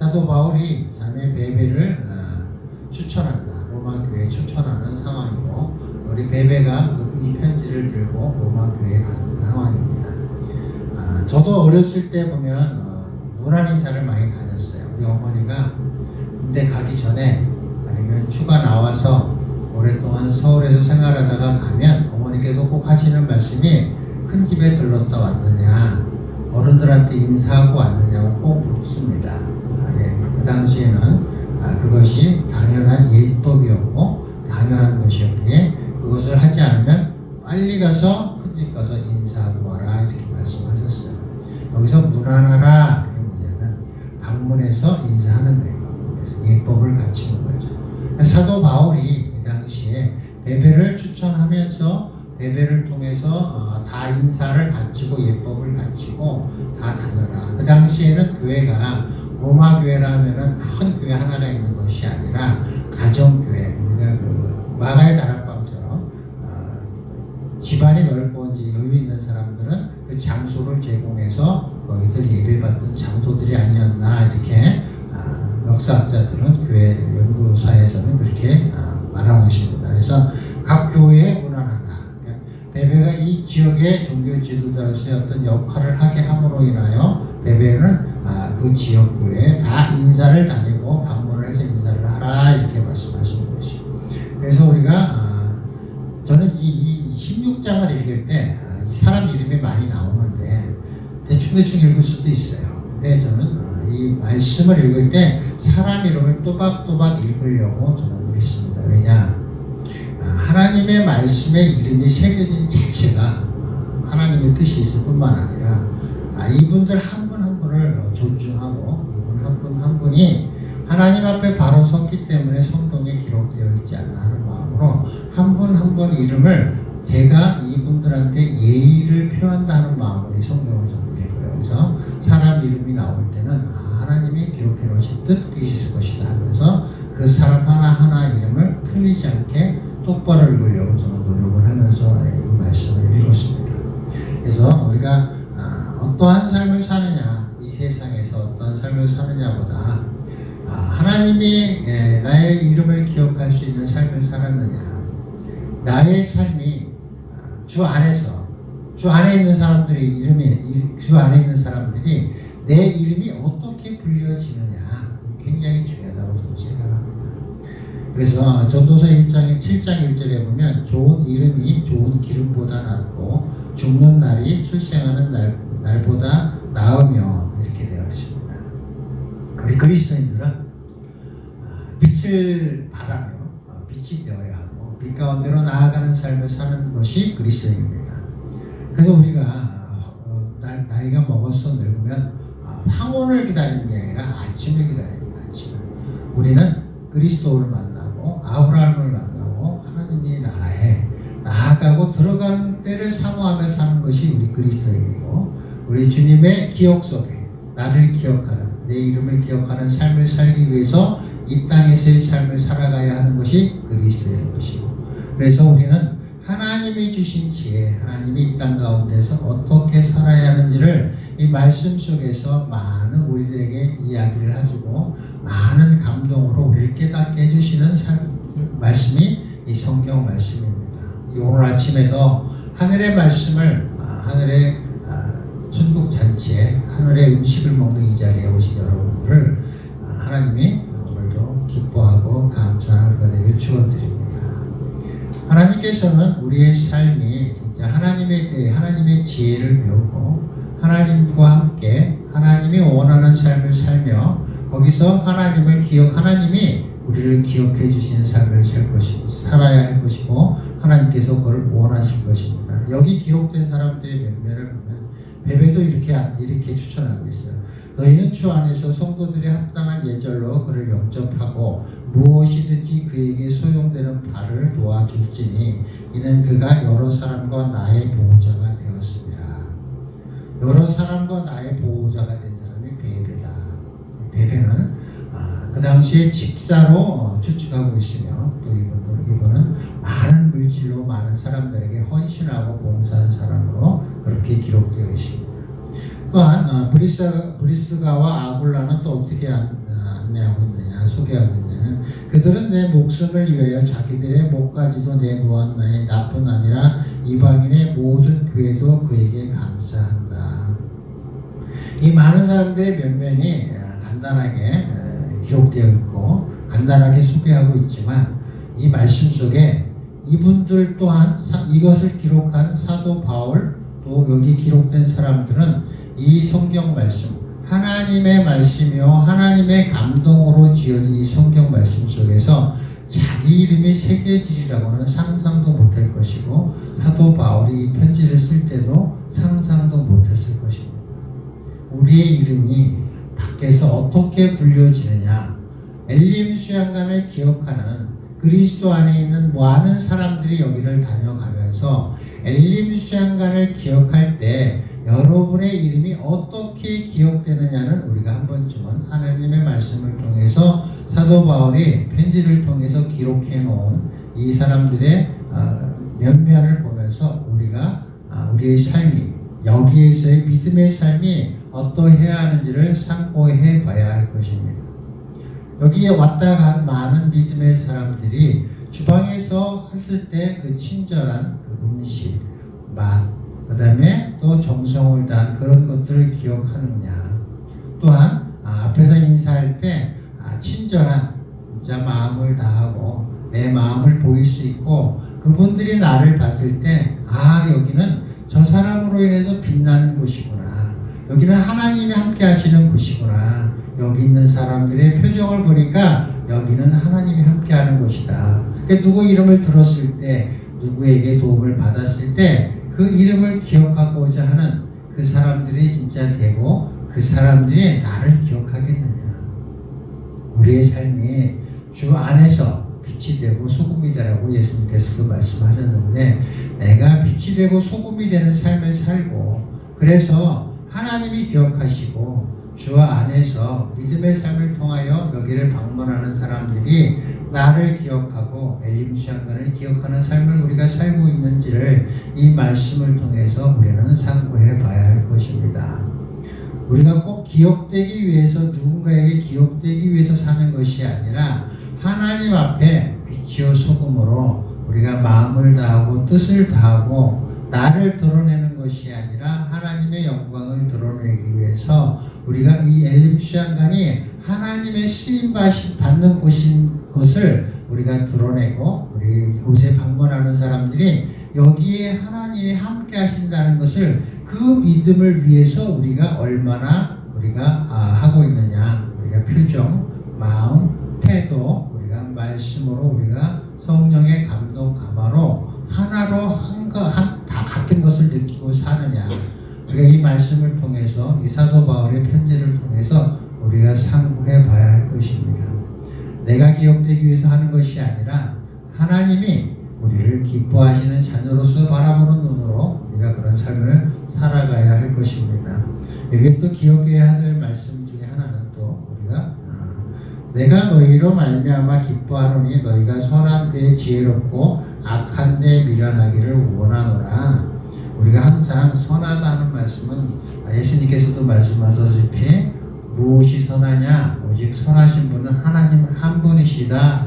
사도 바울이 자매 베베를 추천한다. 로마 교회에 추천하는 상황이고, 우리 베베가 이 편지를 들고 로마 교회에 가는 상황입니다. 저도 어렸을 때 보면 노란 인사를 많이 다녔어요. 우리 어머니가 군대 가기 전에 아니면 휴가 나와서 오랫동안 서울에서 생활하다가 가면 어머니께서 꼭 하시는 말씀이 큰 집에 들렀다 왔느냐, 어른들한테 인사하고 왔느냐고 꼭 묻습니다. 그 당시에는 그것이 당연한 예법이었고 당연한 것이었기에 그것을 하지 않으면 빨리 가서 큰 집 가서 인사하고 와라 이렇게 말씀하셨어요. 여기서 문안하라 이게 뭐냐면 방문해서 인사하는 거예요. 그래서 예법을 갖추는 거죠. 사도 바울이 이 당시에 베베를 추천하면서 베베를 통해서 다 인사를 갖추고 예법을 갖추고 다 다녀라. 그 당시에는 교회가 로마 교회라 하면은 큰 교회 하나가 있는 것이 아니라 가정교회, 우리가 그 마가의 다락방처럼 집안이 넓고 이제 여유 있는 사람들은 그 장소를 제공해서 거기서 예배받던 장소들이 아니었나 이렇게 역사학자들은 교회 연구사에서는 그렇게 말하고 있습니다. 그래서 각 교회에 문안하라. 베베가 이 지역의 종교 지도자로서의 어떤 역할을 하게 함으로 인하여 베베는 그 지역 교회에 다 인사를 다니고 방문을 해서 인사를 하라 이렇게 말씀하시는 것이죠. 그래서 우리가 저는 이 16장을 읽을 때 이 사람 이름이 많이 나오는데 대충 읽을 수도 있어요. 근데 저는 이 말씀을 읽을 때 사람 이름을 또박또박 읽으려고 저는 믿습니다. 왜냐? 하나님의 말씀에 이름이 새겨진 자체가 하나님의 뜻이 있을 뿐만 아니라 이분들 한 분 한 분을 존중하고 이분 한 분 한 분이 하나님 앞에 바로 섰기 때문에 성경에 기록되어 있지 않나 하는 마음으로 한 분 한 분 이름을 제가 이분들한테 예의를 표한다 하는 마음으로 이 성경을 저는 읽어요. 그래서 사람 이름이 나올 때는 하나님이 기록해 놓으신 뜻이 있을 것이다 하면서 그 사람 하나하나 이름을 틀리지 않게 똑바로 읽으려고 저는 노력을 하면서 이 말씀을 읽었습니다. 그래서 우리가 어떠한 삶을 사느냐, 이 세상에서 어떠한 삶을 사느냐보다 하나님이 나의 이름을 기억할 수 있는 삶을 살았느냐, 나의 삶이 주 안에 있는 사람들의 주 안에 있는 사람들이 내 이름이 어떻게 불려지느냐, 굉장히 중요하다고 저는 생각합니다. 그래서 전도서 1장 7장 1절에 보면 좋은 이름이 좋은 기름보다 낫고 죽는 날이 출생하는 날보다 나으며 이렇게 되어 있습니다. 우리 그리스도인들은 빛을 발하며 빛이 되어야 하고 빛 가운데로 나아가는 삶을 사는 것이 그리스도인입니다. 그래서 우리가 나이가 먹어서 늙으면 황혼을 기다리는 게 아니라 아침을 기다립니다. 아침을. 우리는 그리스도를 만나고 아브라함을 만나고 하나님의 나라에 나아가고 들어가는 때를 사모하며 사는 것이 우리 그리스도인이고, 우리 주님의 기억 속에 나를 기억하는, 내 이름을 기억하는 삶을 살기 위해서 이 땅에서의 삶을 살아가야 하는 것이 그리스도의 것이고, 그래서 우리는 하나님이 주신 지혜, 하나님이 이 땅 가운데서 어떻게 살아야 하는지를 이 말씀 속에서 많은 우리들에게 이야기를 해주고 많은 감동으로 우리를 깨닫게 해주시는 말씀이 이 성경 말씀입니다. 오늘 아침에도 하늘의 말씀을 하늘의 천국 잔치에 하늘의 음식을 먹는 이 자리에 오신 여러분들을 하나님이 오늘도 기뻐하고 감사하는 하루가 되길 축원드립니다. 하나님께서는 우리의 삶이 진짜 하나님의 지혜를 배우고 하나님과 함께 하나님이 원하는 삶을 살며 거기서 하나님이 우리를 기억해 주시는 삶을 살아야 할 것이고 하나님께서 그걸 원하실 것입니다. 여기 기록된 사람들의 면면을 보면 베베도 이렇게 추천하고 있어요. 너희는 주 안에서 성도들의 합당한 예절로 그를 영접하고 무엇이든지 그에게 소용되는 바를 도와줄지니 이는 그가 여러 사람과 나의 보호자가 되었습니다. 여러 사람과 나의 보호자가 된 사람이 베베다. 베베는 그 당시에 집사로 추측하고 있으며 또 이분은 많은 물질로 많은 사람들에게 헌신하고 봉사한 사람으로 그렇게 기록되어 있습니다. 또한 브리스가와 아굴라는 또 어떻게 안내하고 있느냐, 소개하고 있느냐면 그들은 내 목숨을 위하여 자기들의 목까지도 내놓았나니 나뿐 아니라 이방인의 모든 교회도 그에게 감사한다. 이 많은 사람들의 면면이 간단하게 기록되어 있고 간단하게 소개하고 있지만 이 말씀 속에 이분들 또한 이것을 기록한 사도 바울 또 여기 기록된 사람들은 이 성경 말씀 하나님의 말씀이요 하나님의 감동으로 지어진 이 성경 말씀 속에서 자기 이름이 새겨지리라고는 상상도 못할 것이고 사도 바울이 이 편지를 쓸 때도 상상도 못했을 것입니다. 우리의 이름이 밖에서 어떻게 불려지느냐 엘림 수양관을 기억하는 그리스도 안에 있는 많은 사람들이 여기를 다녀가면서 엘림 수양관을 기억할 때 여러분의 이름이 어떻게 기억되느냐는 우리가 한 번쯤은 하나님의 말씀을 통해서 사도 바울이 편지를 통해서 기록해 놓은 이 사람들의 면면을 보면서 우리가 우리의 삶이 여기에서의 믿음의 삶이 어떠해야 하는지를 상고해 봐야 할 것입니다. 여기에 왔다 간 많은 믿음의 사람들이 주방에서 했을 때 그 친절한 그 음식, 맛, 그 다음에 또 정성을 다한 그런 것들을 기억하느냐. 또한 앞에서 인사할 때 친절한 진짜 마음을 다하고 내 마음을 보일 수 있고 그분들이 나를 봤을 때 여기는 저 사람으로 인해서 빛나는 곳이구나. 여기는 하나님이 함께 하시는 곳이구나. 여기 있는 사람들의 표정을 보니까 여기는 하나님이 함께하는 곳이다. 그러니까 누구 이름을 들었을 때 누구에게 도움을 받았을 때 그 이름을 기억하고자 하는 그 사람들이 진짜 되고 그 사람들이 나를 기억하겠느냐. 우리의 삶이 주 안에서 빛이 되고 소금이 되라고 예수님께서도 말씀하셨는데 내가 빛이 되고 소금이 되는 삶을 살고 그래서 하나님이 기억하시고 주 안에서 믿음의 삶을 통하여 여기를 방문하는 사람들이 나를 기억하고 엘림 수양관을 기억하는 삶을 우리가 살고 있는지를 이 말씀을 통해서 우리는 상고해 봐야 할 것입니다. 우리가 꼭 기억되기 위해서 누군가에게 기억되기 위해서 사는 것이 아니라 하나님 앞에 빛이요 소금으로 우리가 마음을 다하고 뜻을 다하고 나를 드러내는 것이 아니라 하나님의 영광을 드러내기 위해서 우리가 이 엘림 수양관이 하나님의 쓰임 받는 곳인 것을 우리가 드러내고 우리 이곳에 방문하는 사람들이 여기에 하나님이 함께 하신다는 것을 그 믿음을 위해서 우리가 얼마나 우리가 하고 있느냐 우리가 표정, 마음, 태도 우리가 말씀으로 우리가 성령의 감동 감화로 하나로 다 같은 것을 느끼고 사느냐 우리가 이 말씀을 통해서 이 사도 바울의 편지를 통해서 우리가 상고해 봐야 할 것입니다. 내가 기억되기 위해서 하는 것이 아니라 하나님이 우리를 기뻐하시는 자녀로서 바라보는 눈으로 우리가 그런 삶을 살아가야 할 것입니다. 여기 또 기억해야 할 말씀 중에 하나는 또 우리가 내가 너희로 말미암아 기뻐하노니 너희가 선한 데에 지혜롭고 악한 데에 미련하기를 원하노라. 우리가 항상 선하다는 말씀은 예수님께서도 말씀하셨다시피 무엇이 선하냐? 오직 선하신 분은 하나님 한 분이시다.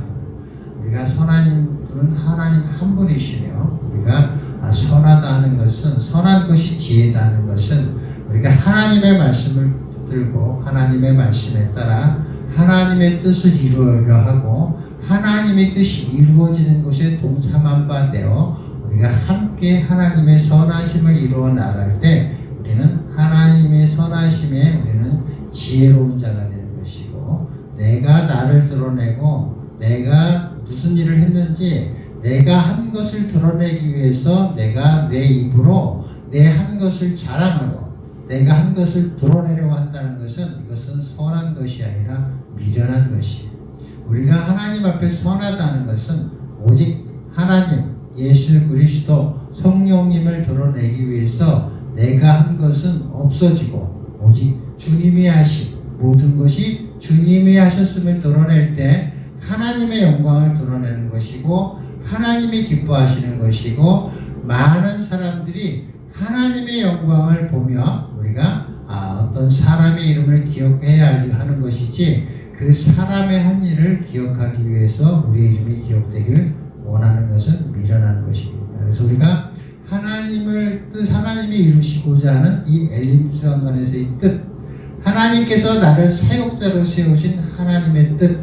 우리가 선한 분은 하나님 한 분이시며 우리가 선하다 하는 것은 선한 것이 지혜다 하는 것은 우리가 하나님의 말씀을 붙들고 하나님의 말씀에 따라 하나님의 뜻을 이루려 하고 하나님의 뜻이 이루어지는 것에 동참한 바 되어 우리가 함께 하나님의 선하심을 이루어 나갈 때 우리는 하나님의 선하심에 우리는 지혜로운 자가 되는 것이고 내가 나를 드러내고 내가 무슨 일을 했는지 내가 한 것을 드러내기 위해서 내가 내 입으로 내 한 것을 자랑하고 내가 한 것을 드러내려고 한다는 것은 이것은 선한 것이 아니라 미련한 것이에요. 우리가 하나님 앞에 선하다는 것은 오직 하나님 예수 그리스도 성령님을 드러내기 위해서 내가 한 것은 없어지고 오직 주님이 하신 모든 것이 주님이 하셨음을 드러낼 때 하나님의 영광을 드러내는 것이고 하나님이 기뻐하시는 것이고 많은 사람들이 하나님의 영광을 보며 우리가 어떤 사람의 이름을 기억해야 하는 것이지 그 그 사람의 한 일을 기억하기 위해서 우리의 이름이 기억되기를 원하는 것은 미련한 것입니다. 그래서 우리가 하나님이 이루시고자 하는 이 엘림 수양관에서의 뜻, 하나님께서 나를 사역자로 세우신 하나님의 뜻,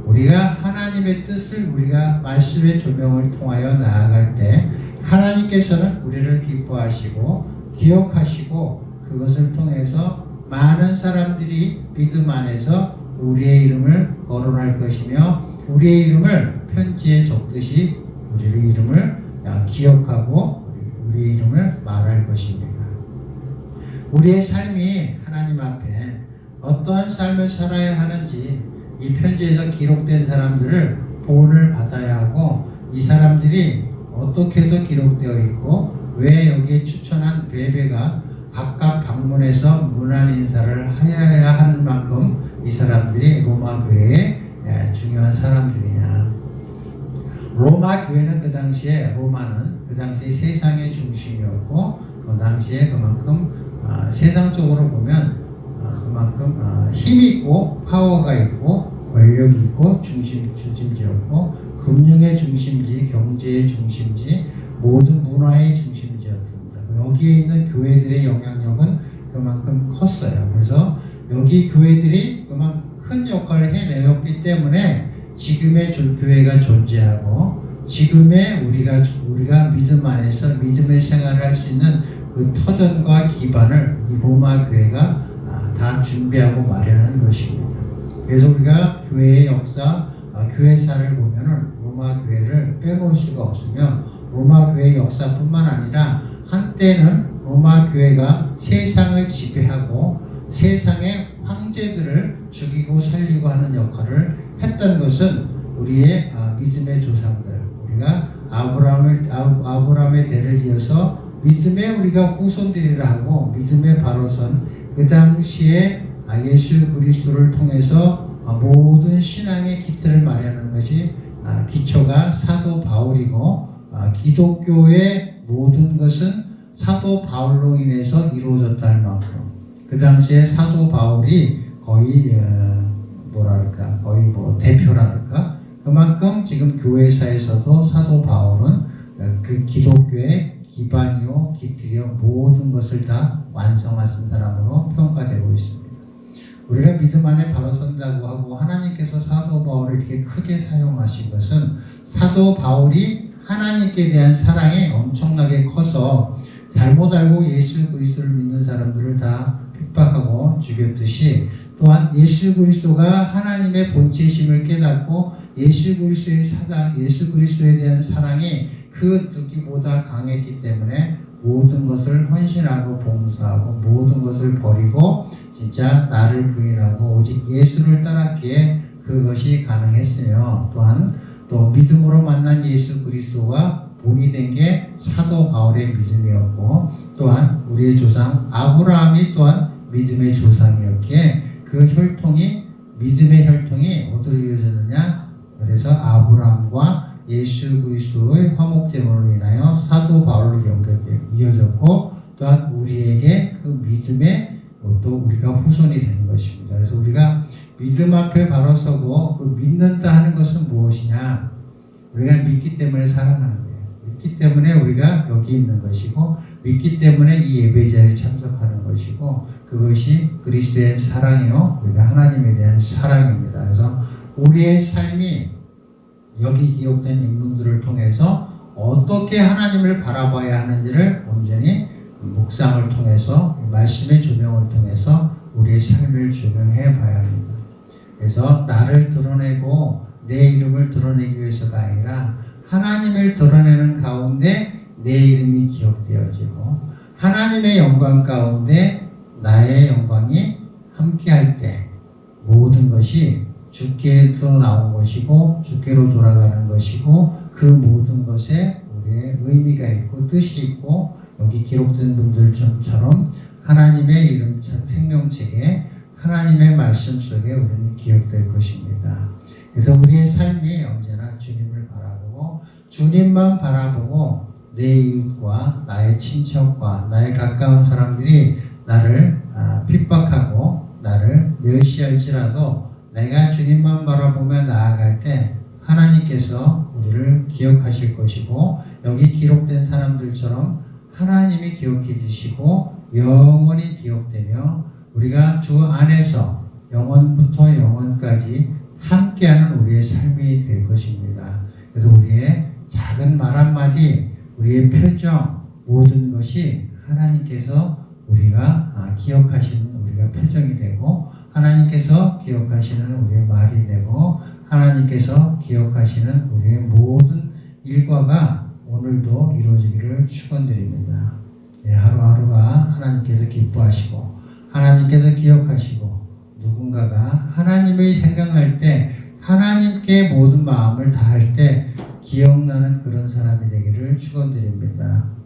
우리가 하나님의 뜻을 우리가 말씀의 조명을 통하여 나아갈 때 하나님께서는 우리를 기뻐하시고 기억하시고 그것을 통해서 많은 사람들이 믿음 안에서 우리의 이름을 거론할 것이며 우리의 이름을 편지에 적듯이 우리의 이름을 기억하고 우리의 이름을 말할 것입니다. 우리의 삶이 하나님 앞에 어떠한 삶을 살아야 하는지 이 편지에서 기록된 사람들을 본을 받아야 하고 이 사람들이 어떻게 해서 기록되어 있고 왜 여기에 추천한 베베가 각각 방문해서 문안 인사를 하여야 하는 만큼 이 사람들이 로마 교회의 중요한 사람들이냐. 로마 교회는 로마는 그 당시에 세상의 중심이었고 그 당시에 그만큼 세상적으로 보면 그만큼 힘이 있고 파워가 있고 권력이 있고 중심지였고 금융의 중심지, 경제의 중심지, 모든 문화의 중심지였습니다. 여기에 있는 교회들의 영향력은 그만큼 컸어요. 그래서 여기 교회들이 그만큼 큰 역할을 해내었기 때문에 지금의 교회가 존재하고 지금의 우리가 믿음 안에서 믿음의 생활을 할 수 있는 그 터전과 기반을 이 로마 교회가 다 준비하고 마련한 것입니다. 그래서 우리가 교회의 역사, 교회사를 보면은 로마 교회를 빼놓을 수가 없으며 로마 교회의 역사뿐만 아니라 한때는 로마 교회가 세상을 지배하고 세상의 황제들을 죽이고 살리고 하는 역할을 했던 것은 우리의 믿음의 조상들, 우리가 아브라함의 대를 이어서 믿음의 우리가 후손들이라 하고 믿음의 바로선 그 당시에 예수 그리스도를 통해서 모든 신앙의 기틀을 마련하는 것이 기초가 사도 바울이고 기독교의 모든 것은 사도 바울로 인해서 이루어졌다 할 만큼 그 당시에 사도 바울이 거의 거의 대표랄까 그만큼 지금 교회사에서도 사도 바울은 그 기독교의 기반이요 기틀이요 모든 것을 다 완성하신 사람으로 평가되고 있습니다. 우리가 믿음 안에 바로 선다고 하고 하나님께서 사도 바울을 이렇게 크게 사용하신 것은 사도 바울이 하나님께 대한 사랑이 엄청나게 커서 잘못 알고 예수 그리스도를 믿는 사람들을 다 핍박하고 죽였듯이 또한 예수 그리스도가 하나님의 본체심을 깨닫고 예수 그리스도에 대한 사랑이 그 누구보다 강했기 때문에 모든 것을 헌신하고 봉사하고 모든 것을 버리고 진짜 나를 부인하고 오직 예수를 따랐기에 그것이 가능했으며 또한 또 믿음으로 만난 예수 그리스도가 본이 된 게 사도 바울의 믿음이었고 또한 우리의 조상 아브라함이 또한 믿음의 조상이었기에 그 믿음의 혈통이 어디로 이어졌느냐? 그래서 아브라함과 예수 그리스도의 화목제물로 인하여 사도 바울로 이어졌고 또한 우리에게 그 믿음의 또 우리가 후손이 되는 것입니다. 그래서 우리가 믿음 앞에 바로 서고 그 믿는다 하는 것은 무엇이냐? 우리가 믿기 때문에 살아가는 거예요. 믿기 때문에 우리가 여기 있는 것이고 믿기 때문에 이 예배자에 참석하는 것이고 그것이 그리스도의 사랑이요 우리가 하나님에 대한 사랑입니다. 그래서 우리의 삶이 여기 기록된 인물들을 통해서 어떻게 하나님을 바라봐야 하는지를 온전히 묵상을 통해서 말씀의 조명을 통해서 우리의 삶을 조명해 봐야 합니다. 그래서 나를 드러내고 내 이름을 드러내기 위해서가 아니라 하나님을 드러내는 가운데 내 이름이 기억되어지고 하나님의 영광 가운데 나의 영광이 함께할 때 모든 것이 주께로 나온 것이고 주께로 돌아가는 것이고 그 모든 것에 우리의 의미가 있고 뜻이 있고 여기 기록된 분들처럼 하나님의 이름 생명책에 하나님의 말씀 속에 우리는 기억될 것입니다. 그래서 우리의 삶이 언제나 주님을 바라보고 주님만 바라보고 내 이웃과 나의 친척과 나의 가까운 사람들이 나를 핍박하고 나를 멸시할지라도 내가 주님만 바라보며 나아갈 때 하나님께서 우리를 기억하실 것이고 여기 기록된 사람들처럼 하나님이 기억해 주시고 영원히 기억되며 우리가 주 안에서 영원부터 영원까지 함께하는 우리의 삶이 될 것입니다. 그래서 우리의 작은 말 한마디, 우리의 표정, 모든 것이 하나님께서 우리가 기억하시는 우리가 표정이 되고 하나님께서 기억하시는 우리의 말이 되고 하나님께서 기억하시는 우리의 모든 일과가 오늘도 이루어지기를 축원드립니다. 하루하루가 하나님께서 기뻐하시고 하나님께서 기억하시고 누군가가 하나님의 생각날 때 하나님께 모든 마음을 다할 때 기억나는 그런 사람이 되기를 축원드립니다.